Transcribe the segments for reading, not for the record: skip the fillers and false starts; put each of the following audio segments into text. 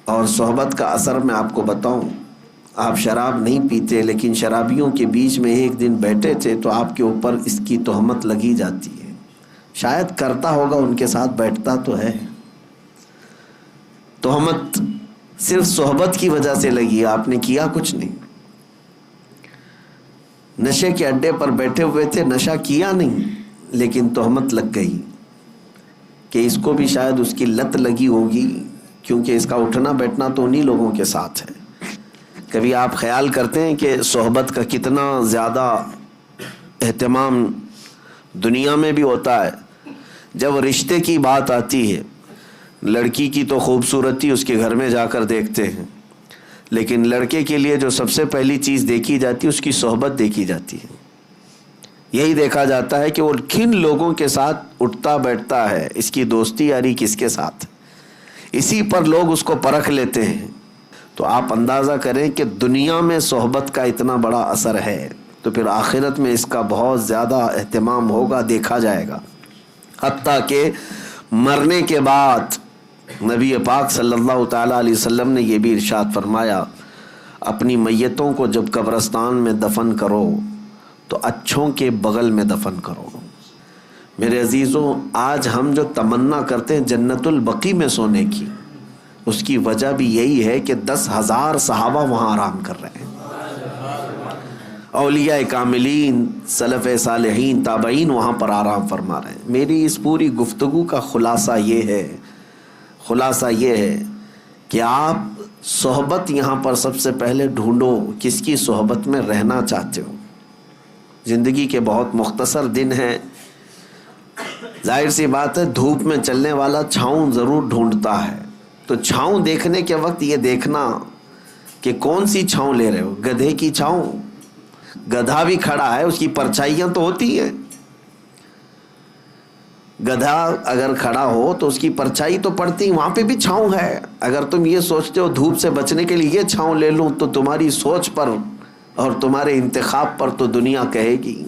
اور صحبت کا اثر میں آپ کو بتاؤں، آپ شراب نہیں پیتے لیکن شرابیوں کے بیچ میں ایک دن بیٹھے تھے تو آپ کے اوپر اس کی تہمت لگی جاتی ہے، شاید کرتا ہوگا، ان کے ساتھ بیٹھتا تو ہے، تہمت صرف صحبت کی وجہ سے لگی، آپ نے کیا کچھ نہیں، نشے کے اڈے پر بیٹھے ہوئے تھے، نشہ کیا نہیں لیکن تہمت لگ گئی کہ اس کو بھی شاید اس کی لت لگی ہوگی، کیونکہ اس کا اٹھنا بیٹھنا تو انہی لوگوں کے ساتھ ہے۔ کبھی آپ خیال کرتے ہیں کہ صحبت کا کتنا زیادہ اہتمام دنیا میں بھی ہوتا ہے؟ جب رشتے کی بات آتی ہے، لڑکی کی تو خوبصورتی اس کے گھر میں جا کر دیکھتے ہیں، لیکن لڑکے کے لیے جو سب سے پہلی چیز دیکھی جاتی ہے اس کی صحبت دیکھی جاتی ہے۔ یہی دیکھا جاتا ہے کہ وہ کن لوگوں کے ساتھ اٹھتا بیٹھتا ہے، اس کی دوستی یاری کس کے ساتھ، اسی پر لوگ اس کو پرکھ لیتے ہیں۔ تو آپ اندازہ کریں کہ دنیا میں صحبت کا اتنا بڑا اثر ہے تو پھر آخرت میں اس کا بہت زیادہ اہتمام ہوگا، دیکھا جائے گا۔ حتیٰ کہ مرنے کے بعد نبی پاک صلی اللہ تعالیٰ علیہ وسلم نے یہ بھی ارشاد فرمایا، اپنی میتوں کو جب قبرستان میں دفن کرو تو اچھوں کے بغل میں دفن کرو۔ میرے عزیزوں، آج ہم جو تمنا کرتے ہیں جنت البقیع میں سونے کی، اس کی وجہ بھی یہی ہے کہ 10,000 صحابہ وہاں آرام کر رہے ہیں، اولیاء کاملین، سلف صالحین، تابعین وہاں پر آرام فرما رہے ہیں۔ میری اس پوری گفتگو کا خلاصہ یہ ہے کہ آپ صحبت یہاں پر سب سے پہلے ڈھونڈو، کس کی صحبت میں رہنا چاہتے ہو۔ زندگی کے بہت مختصر دن ہیں، ظاہر سی بات ہے دھوپ میں چلنے والا چھاؤں ضرور ڈھونڈتا ہے، تو چھاؤں دیکھنے کے وقت یہ دیکھنا کہ کون سی چھاؤں لے رہے ہو۔ گدھے کی چھاؤں، گدھا بھی کھڑا ہے، اس کی پرچھائیاں تو ہوتی ہیں، گدھا اگر کھڑا ہو تو اس کی پرچھائی تو پڑتی، وہاں پہ بھی چھاؤں ہے۔ اگر تم یہ سوچتے ہو دھوپ سے بچنے کے لیے یہ چھاؤں لے لوں، تو تمہاری سوچ پر اور تمہارے انتخاب پر تو دنیا کہے گی۔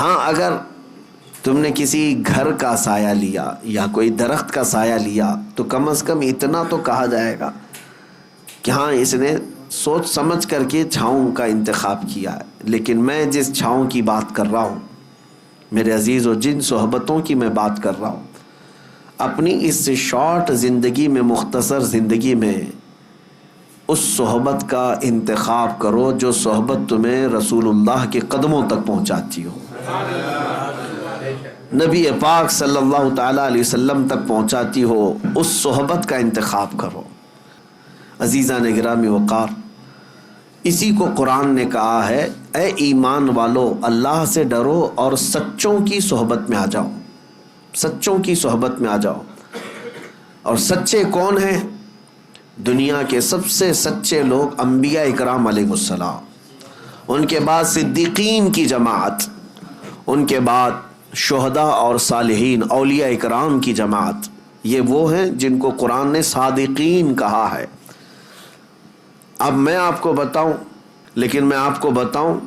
ہاں، اگر تم نے کسی گھر کا سایہ لیا یا کوئی درخت کا سایہ لیا تو کم از کم اتنا تو کہا جائے گا کہ ہاں اس نے سوچ سمجھ کر کے چھاؤں کا انتخاب کیا ہے۔ لیکن میں جس چھاؤں کی بات کر رہا ہوں میرے عزیزو، جن صحبتوں کی میں بات کر رہا ہوں، اپنی اس شارٹ زندگی میں، مختصر زندگی میں اس صحبت کا انتخاب کرو جو صحبت تمہیں رسول اللہ کے قدموں تک پہنچاتی ہو، نبی پاک صلی اللہ تعالیٰ علیہ وسلم تک پہنچاتی ہو، اس صحبت کا انتخاب کرو۔ عزیزان گرامی وقار، اسی کو قرآن نے کہا ہے، اے ایمان والو اللہ سے ڈرو اور سچوں کی صحبت میں آ جاؤ، سچوں کی صحبت میں آ جاؤ۔ اور سچے کون ہیں؟ دنیا کے سب سے سچے لوگ انبیاء اکرام علیہ السلام، ان کے بعد صدیقین کی جماعت، ان کے بعد شہداء اور صالحین، اولیاء اکرام کی جماعت، یہ وہ ہیں جن کو قرآن نے صادقین کہا ہے۔ اب میں آپ کو بتاؤں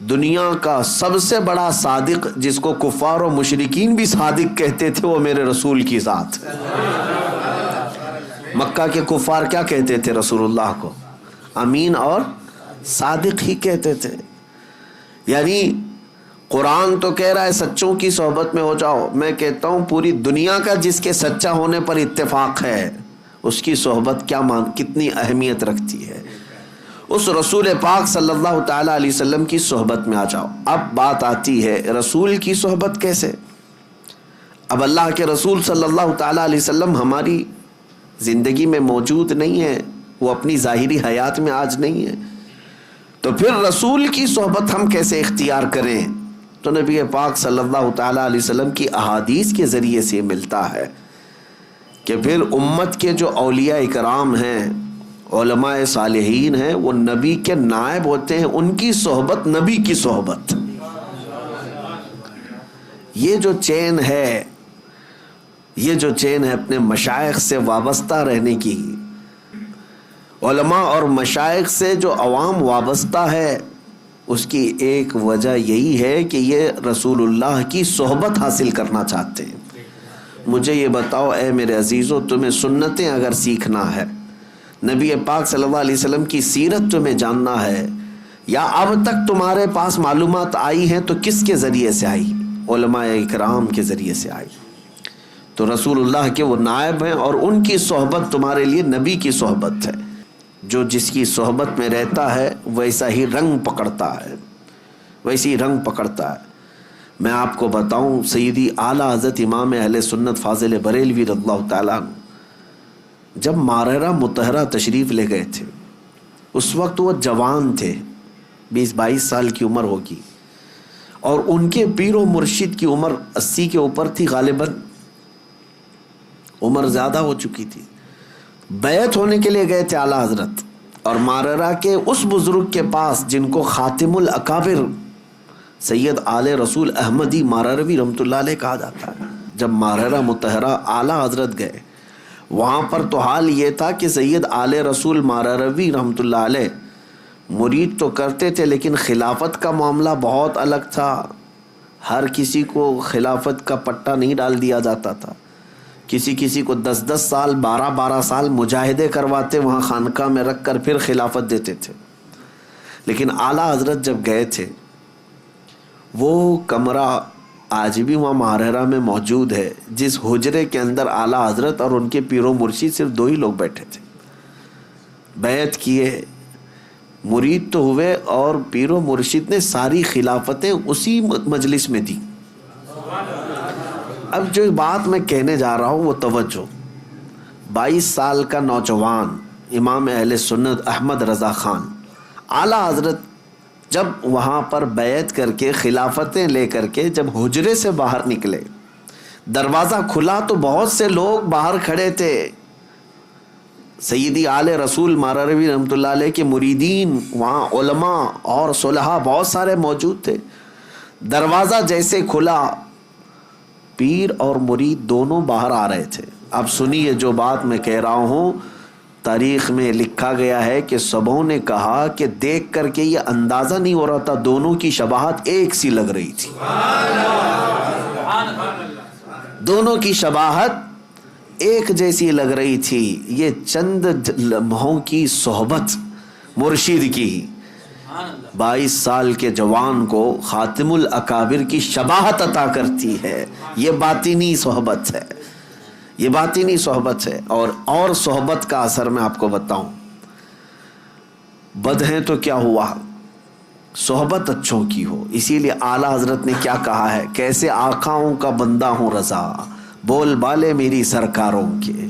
دنیا کا سب سے بڑا صادق، جس کو کفار و مشرکین بھی صادق کہتے تھے، وہ میرے رسول کی ذات۔ مکہ کے کفار کیا کہتے تھے رسول اللہ کو؟ امین اور صادق ہی کہتے تھے۔ یعنی قرآن تو کہہ رہا ہے سچوں کی صحبت میں ہو جاؤ، میں کہتا ہوں پوری دنیا کا جس کے سچا ہونے پر اتفاق ہے، اس کی صحبت کتنی اہمیت رکھتی ہے۔ اس رسول پاک صلی اللہ تعالیٰ علیہ وسلم کی صحبت میں آ جاؤ۔ اب بات آتی ہے رسول کی صحبت کیسے؟ اب اللہ کے رسول صلی اللہ تعالیٰ علیہ وسلم ہماری زندگی میں موجود نہیں ہے، وہ اپنی ظاہری حیات میں آج نہیں ہے، تو پھر رسول کی صحبت ہم کیسے اختیار کریں؟ تو نبی پاک صلی اللہ تعالیٰ علیہ وسلم کی احادیث کے ذریعے سے ملتا ہے کہ پھر امت کے جو اولیاء اکرام ہیں، علماء صالحین ہیں، وہ نبی کے نائب ہوتے ہیں، ان کی صحبت نبی کی صحبت۔ یہ جو چین ہے اپنے مشائخ سے وابستہ رہنے کی، علماء اور مشائخ سے جو عوام وابستہ ہے، اس کی ایک وجہ یہی ہے کہ یہ رسول اللہ کی صحبت حاصل کرنا چاہتے ہیں۔ مجھے یہ بتاؤ اے میرے عزیزو، تمہیں سنتیں اگر سیکھنا ہے، نبی پاک صلی اللہ علیہ وسلم کی سیرت تمہیں جاننا ہے، یا اب تک تمہارے پاس معلومات آئی ہیں تو کس کے ذریعے سے آئی؟ علماء اکرام کے ذریعے سے آئی۔ تو رسول اللہ کے وہ نائب ہیں، اور ان کی صحبت تمہارے لیے نبی کی صحبت ہے۔ جو جس کی صحبت میں رہتا ہے ویسا ہی رنگ پکڑتا ہے، ویسی رنگ پکڑتا ہے۔ میں آپ کو بتاؤں، سیدی اعلیٰ حضرت امام اہل سنت فاضل بریلوی رضی اللہ تعالیٰ عنہ جب ماررہ مطہرہ تشریف لے گئے تھے، اس وقت وہ جوان تھے، 20-22 سال کی عمر ہوگی، اور ان کے پیر و مرشد کی عمر 80 کے اوپر تھی، غالباً عمر زیادہ ہو چکی تھی۔ بیعت ہونے کے لیے گئے تھے اعلیٰ حضرت، اور ماررہ کے اس بزرگ کے پاس جن کو خاتم الاکابر سید آل رسول احمدی مارروی رحمۃ اللہ علیہ کہا جاتا ہے، جب ماررہ مطہرہ اعلیٰ حضرت گئے، وہاں پر تو حال یہ تھا کہ سید آل رسول مارروی رحمۃ اللہ علیہ مرید تو کرتے تھے، لیکن خلافت کا معاملہ بہت الگ تھا۔ ہر کسی کو خلافت کا پٹہ نہیں ڈال دیا جاتا تھا، کسی کو 10 سال 12 سال مجاہدے کرواتے وہاں خانقاہ میں رکھ کر پھر خلافت دیتے تھے۔ لیکن اعلیٰ حضرت جب گئے تھے، وہ کمرہ آج بھی وہاں ماررہ میں موجود ہے، جس حجرے کے اندر اعلیٰ حضرت اور ان کے پیر و مرشد صرف 2 ہی لوگ بیٹھے تھے۔ بیعت کیے، مرید تو ہوئے، اور پیر و مرشد نے ساری خلافتیں اسی مجلس میں دی۔ اب جو بات میں کہنے جا رہا ہوں وہ توجہ، 22 سال کا نوجوان امام اہل سنت احمد رضا خان، اعلیٰ حضرت جب وہاں پر بیعت کر کے خلافتیں لے کر کے جب حجرے سے باہر نکلے، دروازہ کھلا تو بہت سے لوگ باہر کھڑے تھے، سیدی آل رسول مارروی رحمۃ اللہ علیہ کے مریدین، وہاں علماء اور صلحاء بہت سارے موجود تھے۔ دروازہ جیسے کھلا، پیر اور مرید دونوں باہر آ رہے تھے۔ اب سنیے جو بات میں کہہ رہا ہوں، تاریخ میں لکھا گیا ہے کہ سبوں نے کہا کہ دیکھ کر کے یہ اندازہ نہیں ہو رہا تھا، دونوں کی شباہت ایک سی لگ رہی تھی، دونوں کی شباہت ایک جیسی لگ رہی تھی۔ یہ چند لمحوں کی صحبت مرشد کی 22 سال کے جوان کو خاتم الاکابر کی شباہت عطا کرتی ہے۔ یہ باطنی صحبت ہے، یہ باطنی صحبت ہے۔ اور صحبت کا اثر میں آپ کو بتاؤں، بد ہیں تو کیا ہوا، صحبت اچھوں کی ہو۔ اسی لیے اعلیٰ حضرت نے کیا کہا ہے، کیسے آقاؤں کا بندہ ہوں رضا، بول بالے میری سرکاروں کے،